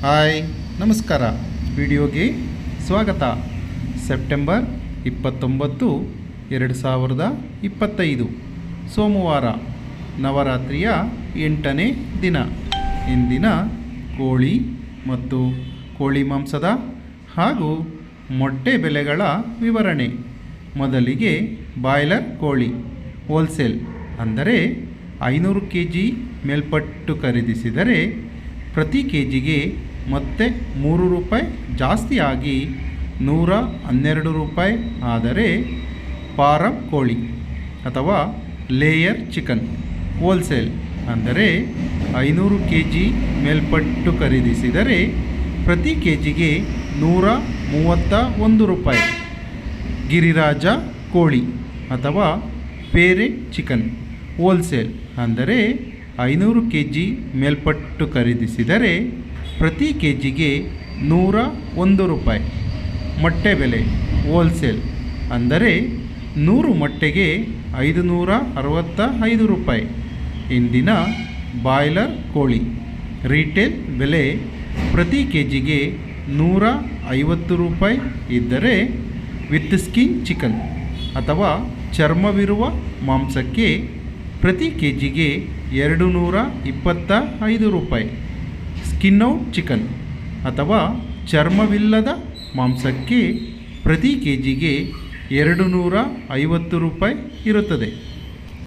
Hi ನಮಸ್ಕಾರ. ವಿಡಿಯೋಗೆ ಸ್ವಾಗತ. ಸೆಪ್ಟೆಂಬರ್ 29, 2025 ಸೋಮವಾರ, ನವರಾತ್ರಿಯ 8ನೇ ದಿನ. ಇಂದಿನ ಕೋಳಿ ಮತ್ತು ಕೋಳಿ ಮಾಂಸದ ಹಾಗೂ ಮೊಟ್ಟೆ ಬೆಲೆಗಳ ವಿವರಣೆ. ಮೊದಲಿಗೆ ಬಾಯ್ಲರ್ ಕೋಳಿ ಹೋಲ್ಸೇಲ್ ಅಂದರೆ 500 kg ಮೇಲ್ಪಟ್ಟು ಖರೀದಿಸಿದರೆ ಪ್ರತಿ ಕೆಜಿಗೆ ಮತ್ತೆ 3 ರೂಪಾಯಿ ಜಾಸ್ತಿ ಆಗಿ 112 ರೂಪಾಯಿ. ಆದರೆ ಫಾರಂ ಕೋಳಿ ಅಥವಾ ಲೇಯರ್ ಚಿಕನ್ ಹೋಲ್ಸೇಲ್ ಅಂದರೆ 500 kg ಮೇಲ್ಪಟ್ಟು ಖರೀದಿಸಿದರೆ ಪ್ರತಿ ಕೆಜಿಗೆ 131 ರೂಪಾಯಿ. ಗಿರಿರಾಜ ಕೋಳಿ ಅಥವಾ ಪೇರೆಂಟ್ ಚಿಕನ್ ಹೋಲ್ಸೇಲ್ ಅಂದರೆ 500 kg ಮೇಲ್ಪಟ್ಟು ಖರೀದಿಸಿದರೆ ಪ್ರತಿ ಕೆಜಿಗೆ 101 ರೂಪಾಯಿ. ಮೊಟ್ಟೆ ಬೆಲೆ ಹೋಲ್ಸೇಲ್ ಅಂದರೆ 100 ಮೊಟ್ಟೆಗೆ 565 ರೂಪಾಯಿ. ಇಂದಿನ ಬಾಯ್ಲರ್ ಕೋಳಿ ರೀಟೇಲ್ ಬೆಲೆ ಪ್ರತಿ ಕೆಜಿಗೆ 150 ರೂಪಾಯಿ ಇದ್ದರೆ ವಿತ್ ಸ್ಕಿನ್ ಚಿಕನ್ ಅಥವಾ ಚರ್ಮವಿರುವ ಮಾಂಸಕ್ಕೆ ಪ್ರತಿ ಕೆಜಿಗೆ 225 ರೂಪಾಯಿ. ಸ್ಕಿನ್ ಔಟ್ ಚಿಕನ್ ಅಥವಾ ಚರ್ಮವಿಲ್ಲದ ಮಾಂಸಕ್ಕೆ ಪ್ರತಿ ಕೆಜಿಗೆ 250 ರೂಪಾಯಿ ಇರುತ್ತದೆ.